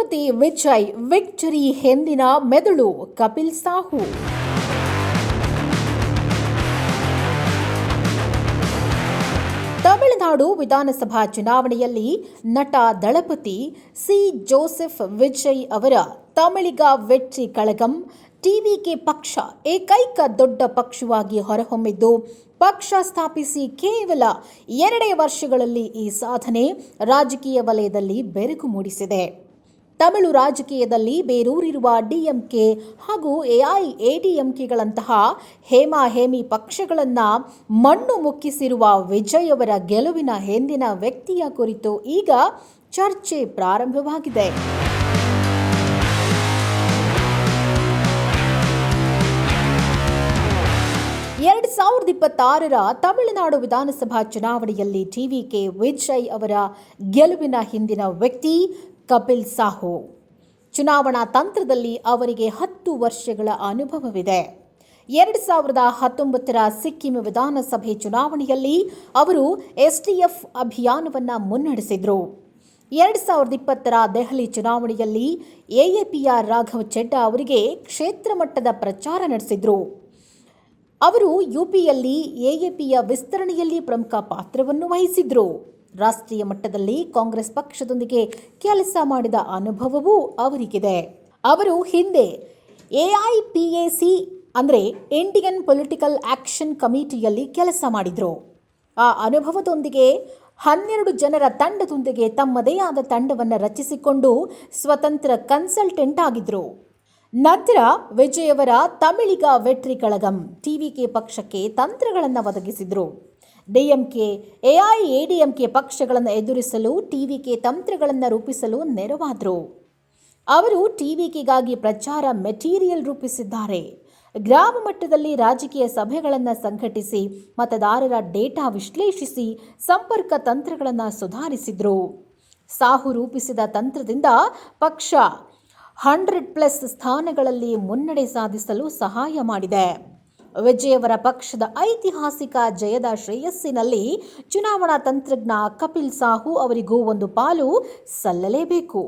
ದಳಪತಿ Vijay victory ಹಿಂದಿನ ಮೆದುಳು ಕಪಿಲ್ ಸಾಹು. ತಮಿಳುನಾಡು ವಿಧಾನಸಭಾ ಚುನಾವಣೆಯಲ್ಲಿ ನಟ ದಳಪತಿ ಸಿ ಜೋಸೆಫ್ ವಿಜಯ್ ಅವರ ತಮಿಳಿಗ ವೆಟ್ರಿ ಕಳಗಂ ಟಿವಿಕೆ ಪಕ್ಷ ಏಕೈಕ ದೊಡ್ಡ ಪಕ್ಷವಾಗಿ ಹೊರಹೊಮ್ಮಿದ್ದು, ಪಕ್ಷ ಸ್ಥಾಪಿಸಿ ಕೇವಲ 2 ವರ್ಷಗಳಲ್ಲಿ ಈ ಸಾಧನೆ ರಾಜಕೀಯ ವಲಯದಲ್ಲಿ ಬೆರಗು ಮೂಡಿಸಿದೆ. ತಮಿಳು ರಾಜಕೀಯದಲ್ಲಿ ಬೇರೂರಿರುವ ಡಿಎಂಕೆ ಹಾಗೂ ಎಐಎಡಿಎಂಕೆಗಳಂತಹ ಹೇಮಾಹೇಮಿ ಪಕ್ಷಗಳನ್ನು ಮಣ್ಣು ಮುಕ್ಕಿಸಿರುವ ವಿಜಯ್ ಅವರ ಗೆಲುವಿನ ಹಿಂದಿನ ವ್ಯಕ್ತಿಯ ಕುರಿತು ಈಗ ಚರ್ಚೆ ಪ್ರಾರಂಭವಾಗಿದೆ. 2026ರ ತಮಿಳುನಾಡು ವಿಧಾನಸಭಾ ಚುನಾವಣೆಯಲ್ಲಿ ಟಿವಿಕೆ ವಿಜಯ್ ಅವರ ಗೆಲುವಿನ ಹಿಂದಿನ ವ್ಯಕ್ತಿ ಕಪಿಲ್ ಸಾಹು. ಚುನಾವಣಾ ತಂತ್ರದಲ್ಲಿ ಅವರಿಗೆ 10 ವರ್ಷಗಳ ಅನುಭವವಿದೆ. 2019ರ ಸಿಕ್ಕಿಂ ವಿಧಾನಸಭೆ ಚುನಾವಣೆಯಲ್ಲಿ ಅವರು ಎಸ್ಟಿಎಫ್ ಅಭಿಯಾನವನ್ನು ಮುನ್ನಡೆಸಿದರು. 2020ರ ದೆಹಲಿ ಚುನಾವಣೆಯಲ್ಲಿ ಎಎಪಿಯ ರಾಘವ್ ಚೆಡ್ಡಾ ಅವರಿಗೆ ಕ್ಷೇತ್ರ ಮಟ್ಟದ ಪ್ರಚಾರ ನಡೆಸಿದರು. ಅವರು ಯುಪಿಯಲ್ಲಿ ಎಎಪಿಯ ವಿಸ್ತರಣೆಯಲ್ಲಿ ಪ್ರಮುಖ ಪಾತ್ರವನ್ನು ವಹಿಸಿದ್ರು. ರಾಷ್ಟ್ರೀಯ ಮಟ್ಟದಲ್ಲಿ ಕಾಂಗ್ರೆಸ್ ಪಕ್ಷದೊಂದಿಗೆ ಕೆಲಸ ಮಾಡಿದ ಅನುಭವವೂ ಅವರಿಗಿದೆ. ಅವರು ಹಿಂದೆ ಎಐಪಿಎಸಿ ಅಂದರೆ ಇಂಡಿಯನ್ ಪೊಲಿಟಿಕಲ್ ಆಕ್ಷನ್ ಕಮಿಟಿಯಲ್ಲಿ ಕೆಲಸ ಮಾಡಿದರು. ಆ ಅನುಭವದೊಂದಿಗೆ 12 ಜನರ ತಂಡದೊಂದಿಗೆ ತಮ್ಮದೇ ಆದ ತಂಡವನ್ನು ರಚಿಸಿಕೊಂಡು ಸ್ವತಂತ್ರ ಕನ್ಸಲ್ಟೆಂಟ್ ಆಗಿದ್ರು. ನಂತರ ವಿಜಯ್ ಅವರ ತಮಿಳಿಗ ವೆಟ್ರಿ ಕಳಗಂ ಟಿವಿಕೆ ಪಕ್ಷಕ್ಕೆ ತಂತ್ರಗಳನ್ನು ಒದಗಿಸಿದರು. ಡಿಎಂಕೆ ಎಐಎಡಿಎಂಕೆ ಪಕ್ಷಗಳನ್ನು ಎದುರಿಸಲು ಟಿವಿಕೆ ತಂತ್ರಗಳನ್ನು ರೂಪಿಸಲು ನೆರವಾದರು. ಅವರು ಟಿವಿಕೆಗಾಗಿ ಪ್ರಚಾರ ಮೆಟೀರಿಯಲ್ ರೂಪಿಸಿದ್ದಾರೆ. ಗ್ರಾಮ ಮಟ್ಟದಲ್ಲಿ ರಾಜಕೀಯ ಸಭೆಗಳನ್ನು ಸಂಘಟಿಸಿ ಮತದಾರರ ಡೇಟಾ ವಿಶ್ಲೇಷಿಸಿ ಸಂಪರ್ಕ ತಂತ್ರಗಳನ್ನು ಸುಧಾರಿಸಿದರು. ಸಾಹು ರೂಪಿಸಿದ ತಂತ್ರದಿಂದ ಪಕ್ಷ 100+ ಸ್ಥಾನಗಳಲ್ಲಿ ಮುನ್ನಡೆ ಸಾಧಿಸಲು ಸಹಾಯ ಮಾಡಿದೆ. ವಿಜಯ್ ಅವರ ಪಕ್ಷದ ಐತಿಹಾಸಿಕ ಜಯದ ಶ್ರೇಯಸ್ಸಿನಲ್ಲಿ ಚುನಾವಣಾ ತಂತ್ರಜ್ಞ ಕಪಿಲ್ ಸಾಹು ಅವರಿಗೂ ಒಂದು ಪಾಲು ಸಲ್ಲಲೇಬೇಕು.